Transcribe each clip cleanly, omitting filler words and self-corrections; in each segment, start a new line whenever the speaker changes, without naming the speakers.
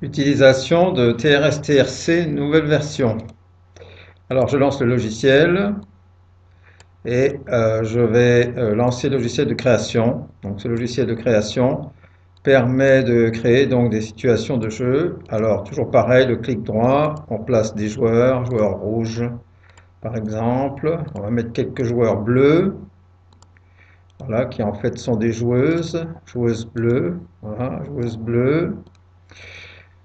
Utilisation de TRS-TRC nouvelle version. Alors je lance le logiciel et je vais lancer le logiciel de création. Donc ce logiciel de création permet de créer donc des situations de jeu. Alors toujours pareil, le clic droit, on place des joueurs, joueurs rouges par exemple. On va mettre quelques joueurs bleus, voilà, qui en fait sont des joueuses, joueuses bleues, voilà, joueuses bleues.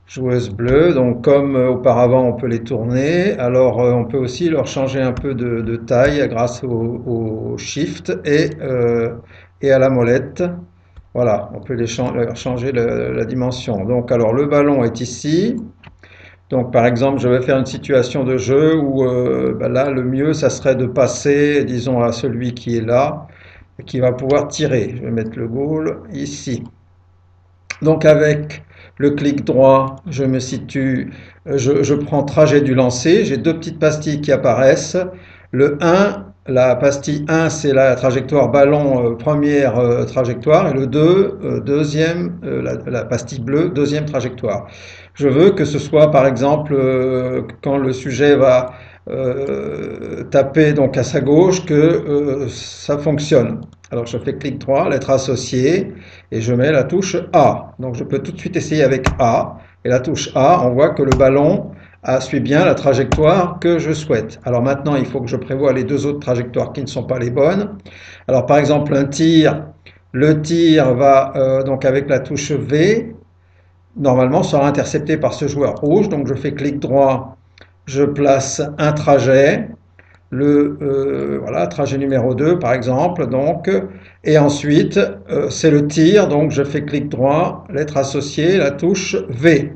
Joueuse bleue, donc comme auparavant on peut les tourner, alors on peut aussi leur changer un peu de taille grâce au Shift et à la molette. Voilà, on peut leur changer la dimension. Donc alors le ballon est ici. Donc par exemple je vais faire une situation de jeu où ben là le mieux ça serait de passer disons à celui qui est là et qui va pouvoir tirer. Je vais mettre le goal ici. Donc avec le clic droit, je me situe, je prends trajet du lancer, j'ai deux petites pastilles qui apparaissent. Le 1, la pastille 1, c'est la trajectoire ballon, première trajectoire, et le 2, deuxième, la pastille bleue, deuxième trajectoire. Je veux que ce soit par exemple quand le sujet va taper donc à sa gauche que ça fonctionne. Alors je fais clic droit, lettre associée, et je mets la touche A. Donc je peux tout de suite essayer avec A. Et la touche A, on voit que le ballon suit bien la trajectoire que je souhaite. Alors maintenant, il faut que je prévoie les deux autres trajectoires qui ne sont pas les bonnes. Alors par exemple, un tir, le tir va donc avec la touche V, normalement sera intercepté par ce joueur rouge. Donc je fais clic droit, je place un trajet, voilà, trajet numéro 2 par exemple, donc, et ensuite c'est le tir, donc je fais clic droit, lettre associée, la touche V.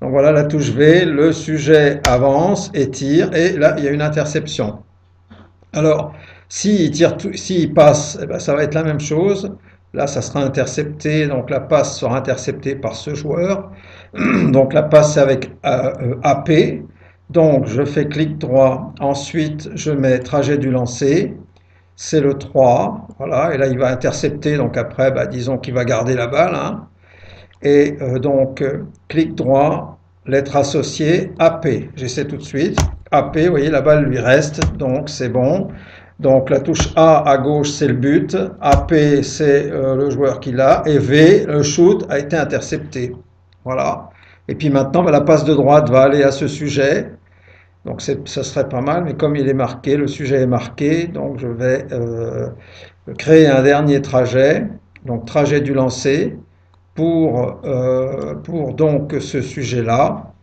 Donc voilà la touche V, le sujet avance et tire, et là il y a une interception. Alors, s'il passe, eh ben, ça va être la même chose. Là, ça sera intercepté, donc la passe sera interceptée par ce joueur. Donc la passe c'est avec AP. Donc je fais clic droit, ensuite je mets trajet du lancer, c'est le 3, voilà, et là il va intercepter, donc après, bah, disons qu'il va garder la balle, hein. Et donc clic droit, lettre associée, AP, j'essaie tout de suite, AP, vous voyez la balle lui reste, donc c'est bon. Donc la touche A à gauche c'est le but, AP c'est le joueur qui l'a, et V, le shoot a été intercepté. Voilà. Et puis maintenant, bah, la passe de droite va aller à ce sujet. Donc ça serait pas mal, mais comme il est marqué, le sujet est marqué, donc je vais créer un dernier trajet, donc trajet du lancer, pour donc ce sujet-là,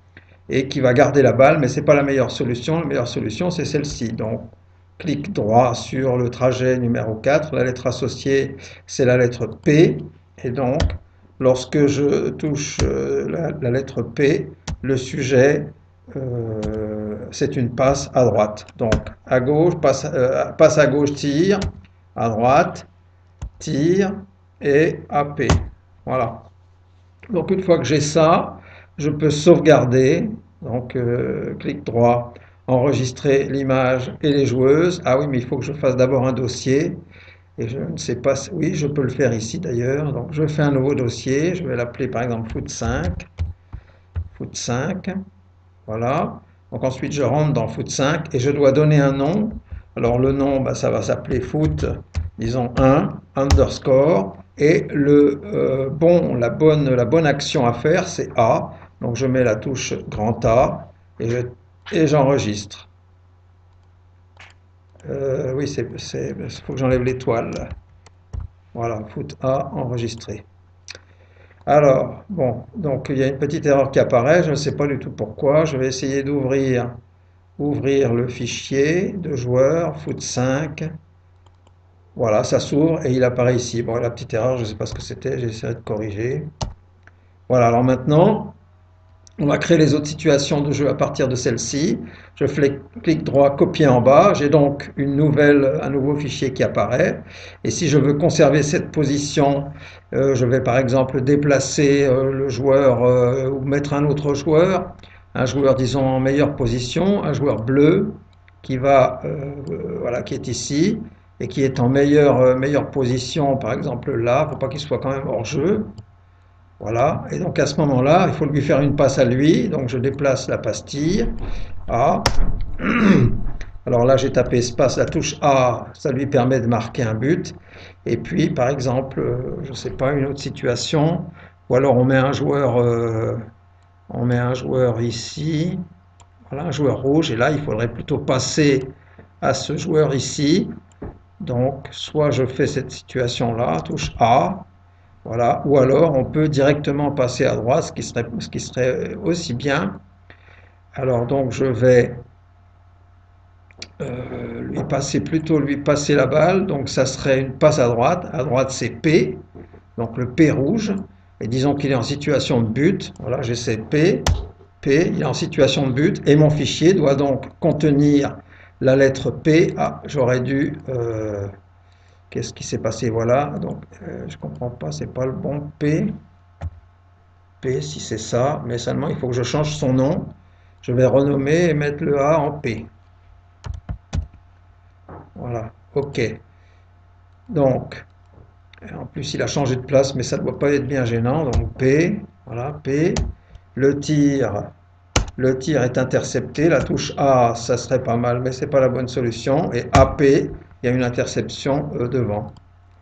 et qui va garder la balle, mais ce n'est pas la meilleure solution. La meilleure solution, c'est celle-ci. Donc clic droit sur le trajet numéro 4, la lettre associée, c'est la lettre P, et donc lorsque je touche la lettre P, le sujet, c'est une passe à droite. Donc à gauche, passe à gauche, tire, à droite, tire et AP. Voilà. Donc une fois que j'ai ça, je peux sauvegarder. Donc clic droit, enregistrer l'image et les joueuses. Ah oui, mais il faut que je fasse d'abord un dossier. Et je ne sais pas, oui, je peux le faire ici d'ailleurs. Donc je fais un nouveau dossier. Je vais l'appeler par exemple foot 5. Foot 5. Voilà. Donc ensuite je rentre dans foot 5 et je dois donner un nom. Alors le nom, bah, ça va s'appeler foot, disons 1, underscore. Et la bonne action à faire, c'est A. Donc je mets la touche grand A et j'enregistre. Oui, il faut que j'enlève l'étoile. Voilà, foot A enregistré. Alors, bon, donc il y a une petite erreur qui apparaît, je ne sais pas du tout pourquoi. Je vais essayer ouvrir le fichier de joueur, foot 5. Voilà, ça s'ouvre et il apparaît ici. Bon, la petite erreur, je ne sais pas ce que c'était, j'essaierai de corriger. Voilà, alors maintenant, on va créer les autres situations de jeu à partir de celle-ci. Je fais clic droit, copier en bas. J'ai donc un nouveau fichier qui apparaît. Et si je veux conserver cette position, je vais par exemple déplacer le joueur ou mettre un autre joueur. Un joueur, disons, en meilleure position. Un joueur bleu voilà, qui est ici et qui est en meilleure position, par exemple là. Il ne faut pas qu'il soit quand même hors jeu. Voilà, et donc à ce moment-là, il faut lui faire une passe à lui, donc je déplace la pastille, A. Alors là, j'ai tapé espace, la touche A, ça lui permet de marquer un but. Et puis, par exemple, je ne sais pas, une autre situation, ou alors on met un joueur ici, voilà, un joueur rouge, et là, il faudrait plutôt passer à ce joueur ici. Donc, soit je fais cette situation-là, touche A, voilà, ou alors on peut directement passer à droite, ce qui serait aussi bien. Alors donc je vais lui passer la balle, donc ça serait une passe à droite c'est P, donc le P rouge, et disons qu'il est en situation de but, voilà j'essaie P, il est en situation de but, et mon fichier doit donc contenir la lettre P, ah j'aurais dû, qu'est-ce qui s'est passé, voilà, donc je comprends pas, c'est pas le bon P si c'est ça, mais seulement il faut que je change son nom, je vais renommer et mettre le A en P, voilà, ok. Donc, en plus il a changé de place, mais ça ne doit pas être bien gênant. Donc P, voilà, P. Le tir, le tir est intercepté. La touche A, ça serait pas mal, mais c'est pas la bonne solution. Et AP, il y a une interception devant.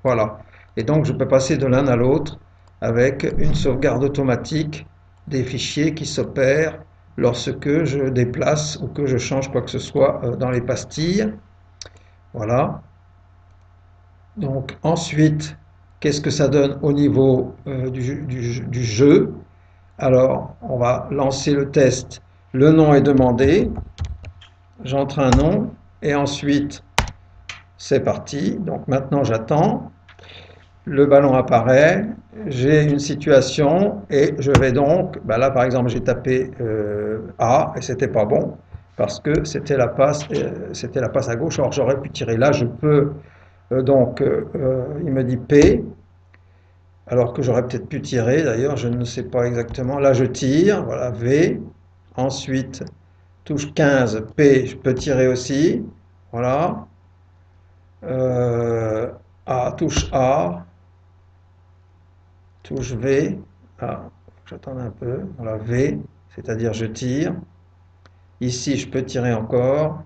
Voilà. Et donc je peux passer de l'un à l'autre avec une sauvegarde automatique des fichiers qui s'opèrent lorsque je déplace ou que je change quoi que ce soit dans les pastilles. Voilà. Donc ensuite, qu'est-ce que ça donne au niveau du jeu? Alors, on va lancer le test. Le nom est demandé. J'entre un nom et ensuite, c'est parti. Donc maintenant, j'attends. Le ballon apparaît. J'ai une situation et je vais donc, ben là par exemple, j'ai tapé A et c'était pas bon parce que c'était la passe à gauche. Alors j'aurais pu tirer là. Je peux il me dit P, alors que j'aurais peut-être pu tirer, d'ailleurs, je ne sais pas exactement. Là, je tire, voilà, V. Ensuite, touche 15, P, je peux tirer aussi. Voilà. Euh, A, touche V. Ah, j'attends un peu. Voilà, V, c'est-à-dire je tire. Ici, je peux tirer encore.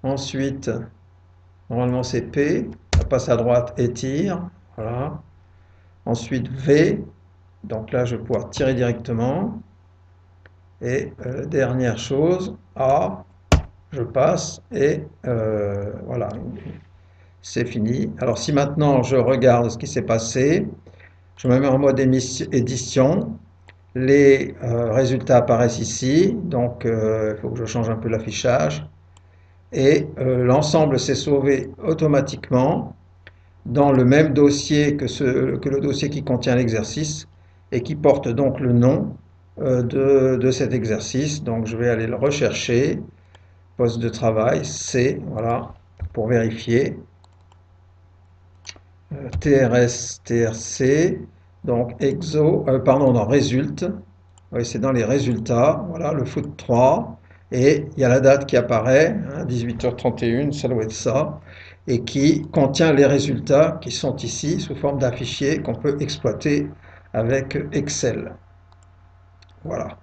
Ensuite, normalement, c'est P. Ça passe à droite et tire. Voilà. Ensuite, V. Donc là, je vais pouvoir tirer directement. Et dernière chose, A, je passe et voilà, c'est fini. Alors si maintenant je regarde ce qui s'est passé, je me mets en mode édition, les résultats apparaissent ici, donc il faut que je change un peu l'affichage. Et l'ensemble s'est sauvé automatiquement dans le même dossier que le dossier qui contient l'exercice et qui porte donc le nom de cet exercice. Donc je vais aller le rechercher, poste de travail, C, voilà, pour vérifier. TRS, TRC, donc pardon, dans résulte, oui, c'est dans les résultats, voilà, le foot 3, et il y a la date qui apparaît, hein, 18h31, ça doit être ça, et qui contient les résultats qui sont ici sous forme d'un fichier qu'on peut exploiter avec Excel. Voilà.